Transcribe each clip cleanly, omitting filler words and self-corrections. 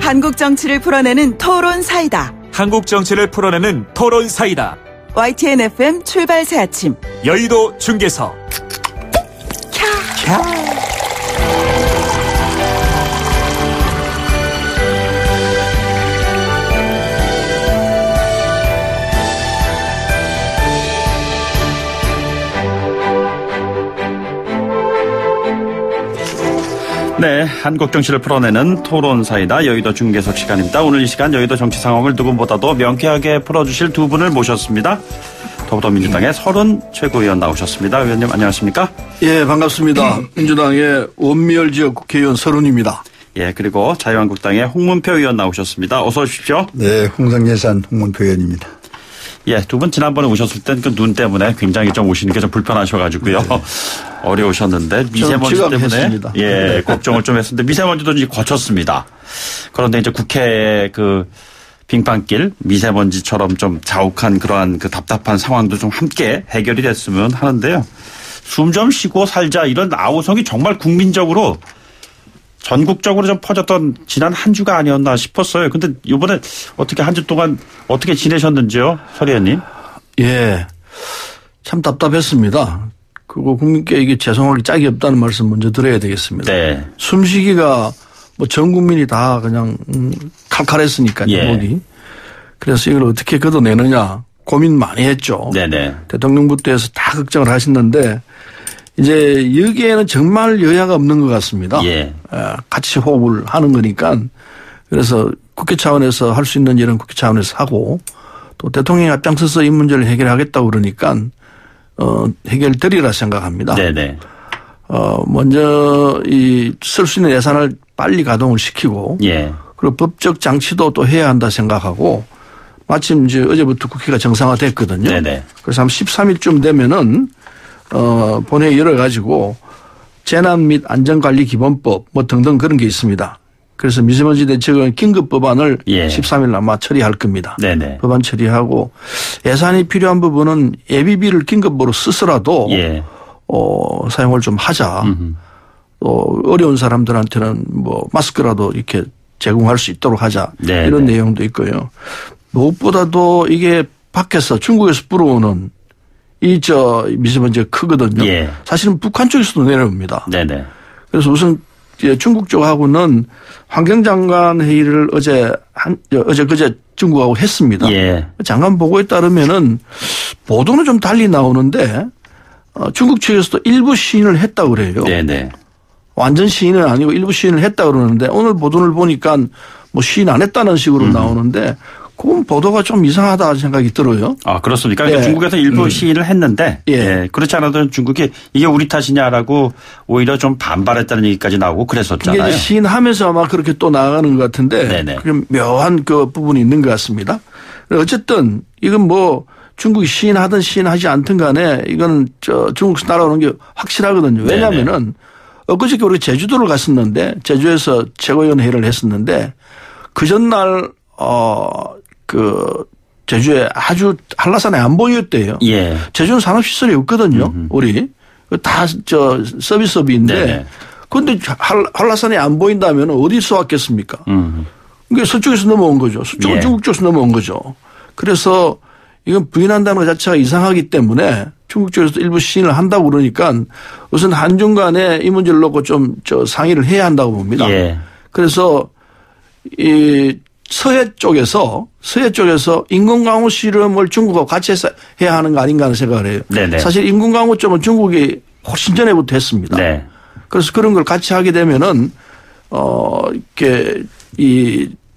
한국 정치를 풀어내는 토론 사이다. 한국 정치를 풀어내는 토론 사이다. YTN FM 출발 새 아침. 여의도 중계석. 네, 한국 정치를 풀어내는 토론 사이다 여의도 중계석 시간입니다. 오늘 이 시간 여의도 정치 상황을 누구보다도 명쾌하게 풀어주실 두 분을 모셨습니다. 더불어민주당의 서른 최고위원 나오셨습니다. 의원님 안녕하십니까? 예, 반갑습니다. 민주당의 원미열 지역 국회의원 서른입니다. 예, 그리고 자유한국당의 홍문표 의원 나오셨습니다. 어서 오십시오. 네, 홍성예산 홍문표 의원입니다. 예, 두 분 지난번에 오셨을 땐 그 눈 때문에 굉장히 좀 오시는 게 좀 불편하셔가지고요. 네. 어려우셨는데 미세먼지 때문에 예, 걱정을 좀 했었는데 미세먼지도 이제 거쳤습니다. 그런데 이제 국회 그 빙판길 미세먼지처럼 좀 자욱한 그러한 그 답답한 상황도 좀 함께 해결이 됐으면 하는데요. 숨 좀 쉬고 살자 이런 아우성이 정말 국민적으로 전국적으로 좀 퍼졌던 지난 한 주가 아니었나 싶었어요. 근데 이번에 어떻게 한 주 동안 어떻게 지내셨는지요, 설 의원님? 예, 참 답답했습니다. 그리고 국민께 이게 죄송할 짝이 없다는 말씀 먼저 드려야 되겠습니다. 네. 숨쉬기가 뭐 전 국민이 다 그냥 칼칼했으니까요. 예. 목이. 그래서 이걸 어떻게 걷어내느냐 고민 많이 했죠. 네네. 대통령부터해서 다 걱정을 하셨는데 이제 여기에는 정말 여야가 없는 것 같습니다. 예. 같이 호흡을 하는 거니까 그래서 국회 차원에서 할 수 있는 일은 국회 차원에서 하고 또 대통령이 앞장서서 이 문제를 해결하겠다고 그러니까 해결되리라 생각합니다. 네네. 먼저 이 쓸 수 있는 예산을 빨리 가동을 시키고 예. 그리고 법적 장치도 또 해야 한다 생각하고 마침 이제 어제부터 국회가 정상화됐거든요. 네네. 그래서 한 13일쯤 되면은 본회의 열어가지고 재난 및 안전관리기본법 뭐 등등 그런 게 있습니다. 그래서 미세먼지 대책은 긴급 법안을 예. 13일 아마 처리할 겁니다. 네네. 법안 처리하고 예산이 필요한 부분은 예비비를 긴급으로 쓰더라도 예. 사용을 좀 하자. 또 어려운 사람들한테는 뭐 마스크라도 이렇게 제공할 수 있도록 하자. 네네. 이런 내용도 있고요. 무엇보다도 이게 밖에서 중국에서 불어오는 미세먼지가 크거든요. 예. 사실은 북한 쪽에서도 내려옵니다. 네네. 그래서 우선 중국 쪽하고는 환경장관 회의를 어제 그제 중국하고 했습니다. 예. 장관 보고에 따르면은 보도는 좀 달리 나오는데 중국 측에서도 일부 시인을 했다고 그래요. 네네. 완전 시인은 아니고 일부 시인을 했다고 그러는데 오늘 보도를 보니까 뭐 시인 안 했다는 식으로 나오는데 그건 보도가 좀 이상하다 생각이 들어요. 아, 그렇습니까? 예. 중국에서 일부 시인을 했는데 예. 예. 그렇지 않아도 중국이 이게 우리 탓이냐라고 오히려 좀 반발했다는 얘기까지 나오고 그랬었잖아요. 이게 시인하면서 아마 그렇게 또 나가는 것 같은데 묘한 그 부분이 있는 것 같습니다. 어쨌든 이건 뭐 중국이 시인하든 시인하지 않든 간에 이건 중국에서 날아오는 게 확실하거든요. 왜냐하면은 엊그저께 우리 제주도를 갔었는데 제주에서 최고위원회의를 했었는데 그 전날 제주에 아주 한라산에 안 보였대요. 예. 제주는 산업시설이 없거든요. 우리. 다 서비스업인데. 그런데 한라산에 안 보인다면 어디서 왔겠습니까? 그게 서쪽에서 넘어온 거죠. 서쪽은 예. 중국 쪽에서 넘어온 거죠. 그래서 이건 부인한다는 것 자체가 이상하기 때문에 중국 쪽에서 일부 시인을 한다고 그러니까 우선 한중 간에 이 문제를 놓고 좀 상의를 해야 한다고 봅니다. 예. 그래서 이 서해 쪽에서 인공강우 실험을 중국하고 같이 해서 해야 하는 거 아닌가 하는 생각을 해요. 네네. 사실 인공강우 쪽은 중국이 훨씬 전에부터 했습니다. 네. 그래서 그런 걸 같이 하게 되면은 이렇게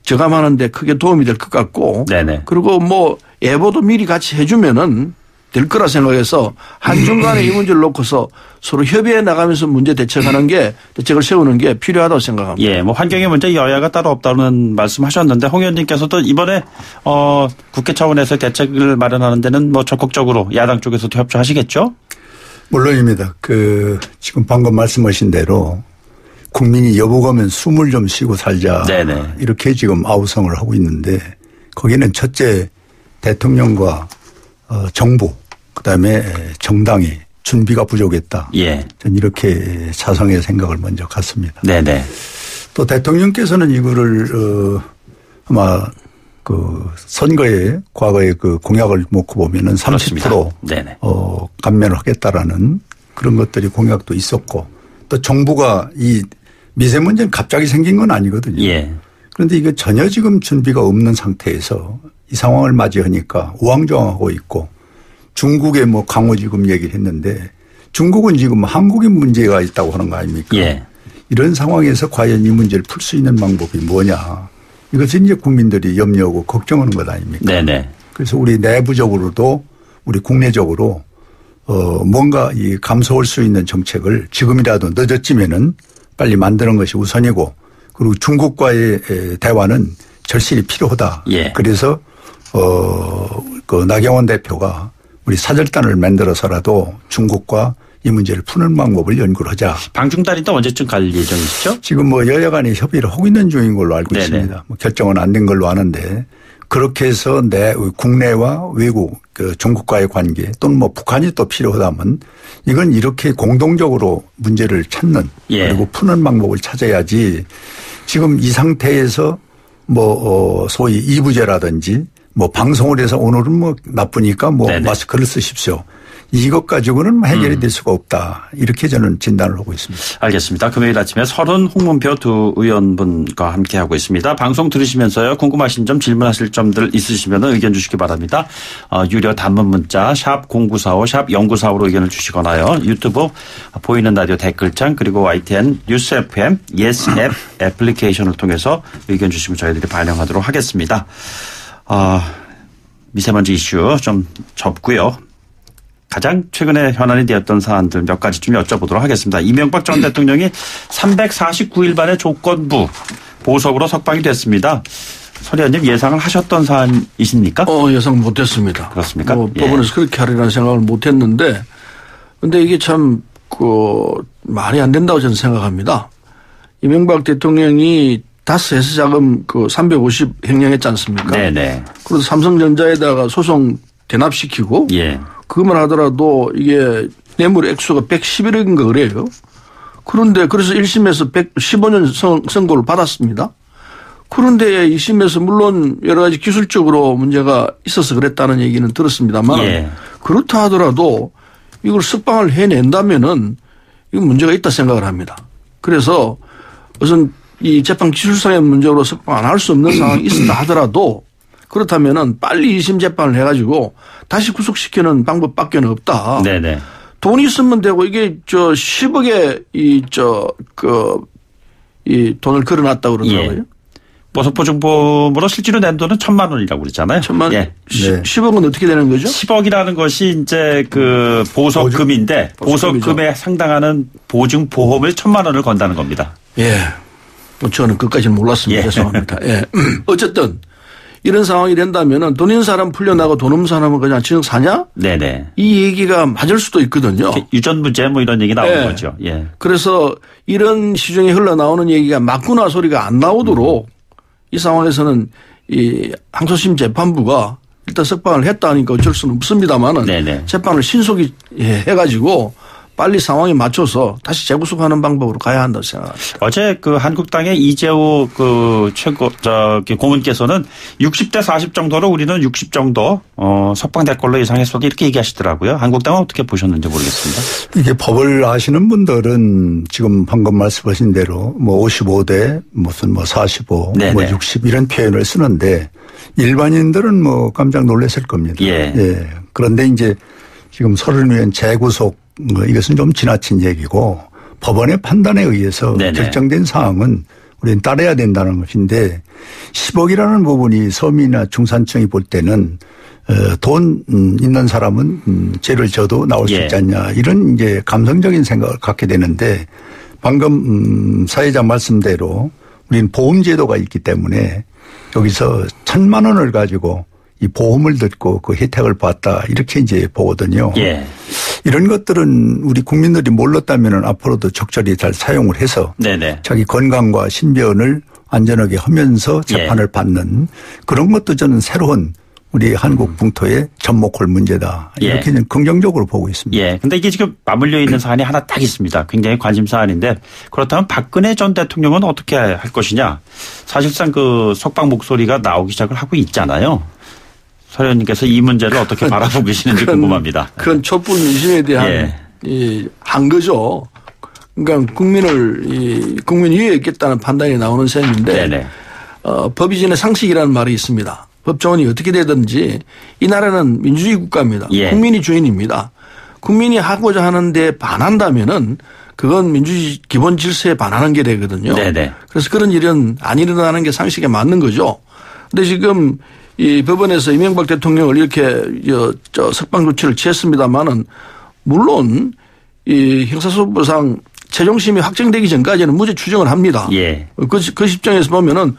저감하는 데 크게 도움이 될 것 같고 네네. 그리고 뭐 예보도 미리 같이 해주면은 될 거라 생각해서 한중 간에 이 문제를 놓고서 서로 협의해 나가면서 문제 대책을 세우는 게 필요하다고 생각합니다. 예, 뭐 환경의 문제 여야가 따로 없다는 말씀하셨는데 홍 의원님께서도 이번에 국회 차원에서 대책을 마련하는 데는 뭐 적극적으로 야당 쪽에서도 협조하시겠죠? 물론입니다. 지금 방금 말씀하신 대로 국민이 여보가면 숨을 좀 쉬고 살자. 네네. 이렇게 지금 아우성을 하고 있는데 거기는 첫째 대통령과 정부 그다음에 정당이 준비가 부족했다. 예. 전 이렇게 자성의 생각을 먼저 갖습니다. 네네. 또 대통령께서는 이거를 아마 그 선거에 과거에 그 공약을 놓고 보면은 30% 감면을 하겠다라는 그런 것들이 공약도 있었고 또 정부가 이 미세먼지는 갑자기 생긴 건 아니거든요. 예. 그런데 이게 전혀 지금 준비가 없는 상태에서 이 상황을 맞이하니까 우왕좌왕하고 있고 중국에 뭐 강호지금 얘기를 했는데 중국은 지금 한국에 문제가 있다고 하는 거 아닙니까? 예. 이런 상황에서 과연 이 문제를 풀 수 있는 방법이 뭐냐. 이것은 이제 국민들이 염려하고 걱정하는 것 아닙니까? 네네. 그래서 우리 내부적으로도 우리 국내적으로 뭔가 이 감소할 수 있는 정책을 지금이라도 늦었지면은 빨리 만드는 것이 우선이고 그리고 중국과의 대화는 절실히 필요하다. 예. 그래서 그 나경원 대표가 우리 사절단을 만들어서라도 중국과 이 문제를 푸는 방법을 연구를 하자. 방중단이 언제쯤 갈 예정이시죠? 지금 뭐 여야 간에 협의를 하고 있는 중인 걸로 알고 네네. 있습니다. 뭐 결정은 안 된 걸로 아는데 그렇게 해서 국내와 외국 그 중국과의 관계 또는 뭐 북한이 또 필요하다면 이건 이렇게 공동적으로 문제를 찾는 예. 그리고 푸는 방법을 찾아야지 지금 이 상태에서 뭐 소위 이부제라든지 뭐 방송을 해서 오늘은 뭐 나쁘니까 뭐 네네. 마스크를 쓰십시오. 이것 가지고는 해결이 될 수가 없다. 이렇게 저는 진단을 하고 있습니다. 알겠습니다. 금요일 아침에 서른 홍문표 두 의원분과 함께하고 있습니다. 방송 들으시면서요. 궁금하신 점 질문하실 점들 있으시면 의견 주시기 바랍니다. 유료 단문 문자 샵 0945 샵 0945로 의견을 주시거나요. 유튜브 보이는 라디오 댓글창 그리고 YTN 뉴스 FM 예스 앱 애플리케이션을 통해서 의견 주시면 저희들이 반영하도록 하겠습니다. 미세먼지 이슈 좀 접고요. 가장 최근에 현안이 되었던 사안들 몇 가지 좀 여쭤보도록 하겠습니다. 이명박 전 대통령이 349일 만에 조건부 보석으로 석방이 됐습니다. 설 의원님 예상을 하셨던 사안이십니까? 예상 못했습니다. 그렇습니까? 예. 법원에서 그렇게 하리라는 생각을 못했는데 그런데 이게 참 말이 안 된다고 저는 생각합니다. 이명박 대통령이 다스 해서자금 350 횡령했지 않습니까? 네네. 그래서 삼성전자에다가 소송 대납시키고 예. 그것만 하더라도 이게 뇌물 액수가 111억인가 그래요. 그런데 그래서 1심에서 115년 선고를 받았습니다. 그런데 2심에서 물론 여러 가지 기술적으로 문제가 있어서 그랬다는 얘기는 들었습니다만 예. 그렇다 하더라도 이걸 석방을 해낸다면은 이건 문제가 있다 생각을 합니다. 그래서 우선 이 재판 기술상의 문제로 석방 안 할 수 없는 상황이 있었다 하더라도 그렇다면은 빨리 2심 재판을 해가지고 다시 구속시키는 방법밖에 없다. 네네. 돈이 있으면 되고 이게 10억에 이 돈을 걸어놨다고 그러더라고요. 예. 보석보증금으로 실제로 낸 돈은 1,000만 원이라고 그랬잖아요. 1,000만 예. 10억은 어떻게 되는 거죠? 10억이라는 것이 이제 그 보석금인데 보석금에 상당하는 보증 보험을 1,000만 원을 건다는 겁니다. 예. 저는 그것까지는 몰랐습니다. 예. 죄송합니다. 예. 어쨌든 이런 상황이 된다면은 돈 있는 사람 풀려나고 돈 없는 사람은 그냥 지금 사냐? 네네. 이 얘기가 맞을 수도 있거든요. 유전무죄 뭐 이런 얘기 나오는 거죠. 예. 그래서 이런 시중에 흘러나오는 얘기가 맞구나 소리가 안 나오도록 이 상황에서는 이 항소심 재판부가 일단 석방을 했다니까 어쩔 수는 없습니다만은 네네. 재판을 신속히 해가지고 빨리 상황에 맞춰서 다시 재구속하는 방법으로 가야 한다고 생각합니다. 어제 그 한국당의 이재호 그 고문께서는 60대 40 정도로 우리는 60 정도 석방될 걸로 예상했었는데 이렇게 얘기하시더라고요. 한국당은 어떻게 보셨는지 모르겠습니다. 이게 법을 아시는 분들은 지금 방금 말씀하신 대로 뭐 55대 무슨 뭐 45, 네네. 뭐 60 이런 표현을 쓰는데 일반인들은 뭐 깜짝 놀랐을 겁니다. 예. 예. 그런데 이제 지금 서른 의원 재구속 이것은 좀 지나친 얘기고 법원의 판단에 의해서 네네. 결정된 사항은 우리는 따라야 된다는 것인데 10억이라는 부분이 서민이나 중산층이 볼 때는 돈 있는 사람은 죄를 져도 나올 수 있지 않냐 이런 이제 감성적인 생각을 갖게 되는데 방금 사회자 말씀대로 우리는 보험제도가 있기 때문에 여기서 1,000만 원을 가지고 이 보험을 듣고 그 혜택을 받다 이렇게 이제 보거든요. 예. 이런 것들은 우리 국민들이 몰랐다면 앞으로도 적절히 잘 사용을 해서 네네. 자기 건강과 신변을 안전하게 하면서 재판을 받는 그런 것도 저는 새로운 우리 한국 풍토의 접목할 문제다. 이렇게 예. 긍정적으로 보고 있습니다. 예. 근데 이게 지금 맞물려 있는 사안이 하나 딱 있습니다. 굉장히 관심 사안인데 그렇다면 박근혜 전 대통령은 어떻게 할 것이냐. 사실상 그 석방 목소리가 나오기 시작을 하고 있잖아요. 서 의원님께서 이 문제를 어떻게 바라보고 계시는지 궁금합니다. 그건 촛불 민심에 대한 한 거죠. 그러니까 국민 위에 있겠다는 판단이 나오는 셈인데 법 이전의 상식이라는 말이 있습니다. 법조원이 어떻게 되든지 이 나라는 민주주의 국가입니다. 예. 국민이 주인입니다. 국민이 하고자 하는데 반한다면은 그건 민주주의 기본 질서에 반하는 게 되거든요. 네네. 그래서 그런 일은 안 일어나는 게 상식에 맞는 거죠. 근데 지금 이 법원에서 이명박 대통령을 이렇게 석방 조치를 취했습니다만은 물론 이 형사소송법상 최종심이 확정되기 전까지는 무죄 추정을 합니다. 예. 그 시점에서 보면은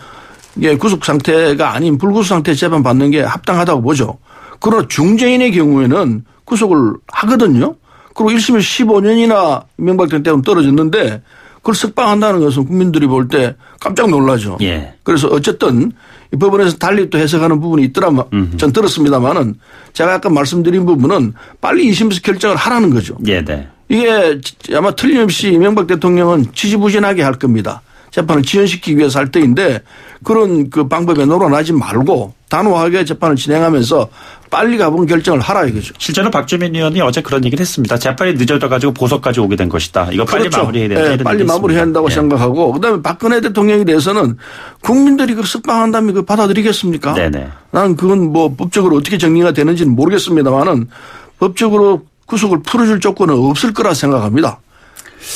이게 구속 상태가 아닌 불구속 상태 재판 받는 게 합당하다고 보죠. 그러나 중죄인의 경우에는 구속을 하거든요. 그리고 1심에서 15년이나 이명박 대통령 떨어졌는데 그걸 석방한다는 것은 국민들이 볼 때 깜짝 놀라죠. 예. 그래서 어쨌든 이 법원에서 달리 또 해석하는 부분이 있더라 전 들었습니다만은 제가 아까 말씀드린 부분은 빨리 2심에서 결정을 하라는 거죠. 예, 네. 이게 아마 틀림없이 이명박 대통령은 지지부진하게 할 겁니다. 재판을 지연시키기 위해서 할 때인데 그런 그 방법에 놀아나지 말고 단호하게 재판을 진행하면서 빨리 가본 결정을 하라 이거죠. 실제로 박주민 의원이 어제 그런 얘기를 했습니다. 재판이 늦어져 가지고 보석까지 오게 된 것이다. 이거 빨리 그렇죠. 마무리해야 된다. 네, 빨리 마무리해야 한다고 생각하고 그다음에 박근혜 대통령에 대해서는 국민들이 그 석방한다면 그걸 받아들이겠습니까? 네네. 나는 그건 뭐 법적으로 어떻게 정리가 되는지는 모르겠습니다만은 법적으로 구속을 풀어줄 조건은 없을 거라 생각합니다.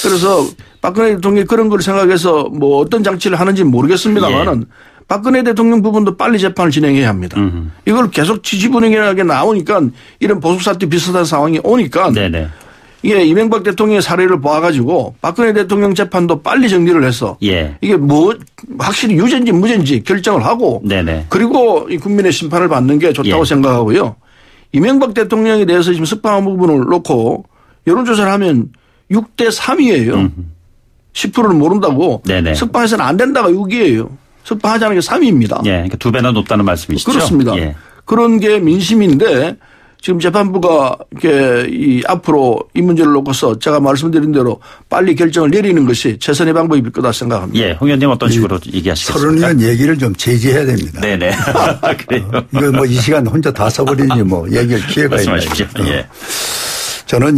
그래서 박근혜 대통령이 그런 걸 생각해서 뭐 어떤 장치를 하는지는 모르겠습니다만은 박근혜 대통령 부분도 빨리 재판을 진행해야 합니다. 이걸 계속 지지분행하게 나오니까 이런 보석사태 비슷한 상황이 오니까 네네. 이게 이명박 대통령의 사례를 봐가지고 박근혜 대통령 재판도 빨리 정리를 해서 이게 뭐 확실히 유죄인지 무죄인지 결정을 하고 네네. 그리고 이 국민의 심판을 받는 게 좋다고 생각하고요. 이명박 대통령에 대해서 지금 석방한 부분을 놓고 여론조사를 하면 6대 3이에요. 10%는 모른다고. 네네. 석방해서는 안 된다가 6이에요. 석방하자는 게 3입니다. 예, 그러니까 2배나 높다는 말씀이시죠? 그렇습니다. 예. 그런 게 민심인데 지금 재판부가 이렇게 이 앞으로 이 문제를 놓고서 제가 말씀드린 대로 빨리 결정을 내리는 것이 최선의 방법일 거다 생각합니다. 예, 홍 의원님 어떤 식으로 얘기하시겠습니까? 서른 의원 얘기를 좀 제지해야 됩니다. 네네. 그래요. 이거 뭐 이 시간 혼자 다 써버리니 뭐 얘기할 기회가 있나요? 말씀하십시오. 예. 저는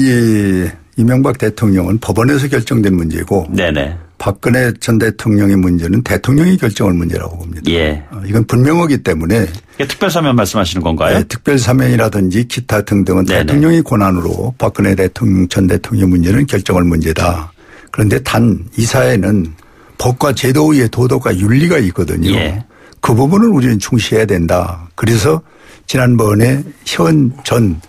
이명박 대통령은 법원에서 결정된 문제고 네네. 박근혜 전 대통령의 문제는 대통령이 결정할 문제라고 봅니다. 예. 이건 분명하기 때문에. 특별사면 말씀하시는 건가요? 네, 특별사면이라든지 기타 등등은 네네. 대통령의 권한으로 박근혜 전 대통령 문제는 결정할 문제다. 그런데 단 이 사회는 법과 제도 위에 도덕과 윤리가 있거든요. 예. 그 부분을 우리는 충실해야 된다. 그래서 지난번에 전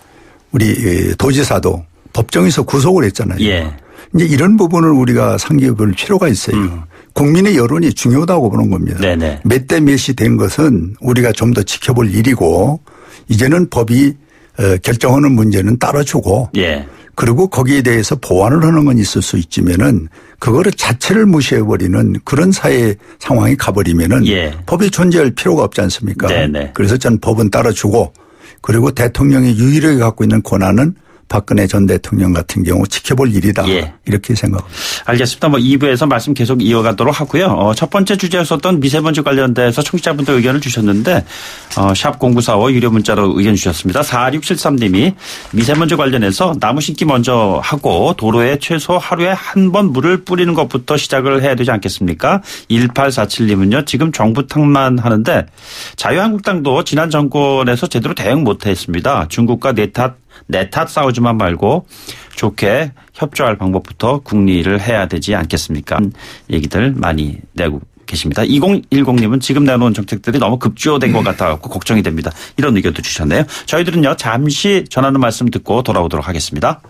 우리 도지사도 법정에서 구속을 했잖아요. 예. 이제 이런 부분을 우리가 상기해볼 필요가 있어요. 국민의 여론이 중요하다고 보는 겁니다. 네네. 몇 대 몇이 된 것은 우리가 좀 더 지켜볼 일이고 이제는 법이 결정하는 문제는 따라주고 예. 그리고 거기에 대해서 보완을 하는 건 있을 수 있지만은 그거를 자체를 무시해버리는 그런 사회 상황이 가버리면은 예. 법이 존재할 필요가 없지 않습니까? 네네. 그래서 저는 법은 따라주고 그리고 대통령이 유일하게 갖고 있는 권한은 박근혜 전 대통령 같은 경우 지켜볼 일이다. 예. 이렇게 생각합니다. 알겠습니다. 뭐 2부에서 말씀 계속 이어가도록 하고요. 첫 번째 주제였었던 미세먼지 관련돼서 청취자분들 의견을 주셨는데 샵 0945 유료 문자로 의견 주셨습니다. 4673님이 미세먼지 관련해서 나무 심기 먼저 하고 도로에 최소 하루에 한 번 물을 뿌리는 것부터 시작을 해야 되지 않겠습니까? 1847님은요. 지금 정부 탓만 하는데 자유한국당도 지난 정권에서 제대로 대응 못했습니다. 중국과 내 탓 싸우지만 말고 좋게 협조할 방법부터 국리를 해야 되지 않겠습니까? 얘기들 많이 내고 계십니다. 2010님은 지금 내놓은 정책들이 너무 급주어된 것 같아서 걱정이 됩니다. 이런 의견도 주셨네요. 저희들은요 잠시 전하는 말씀 듣고 돌아오도록 하겠습니다.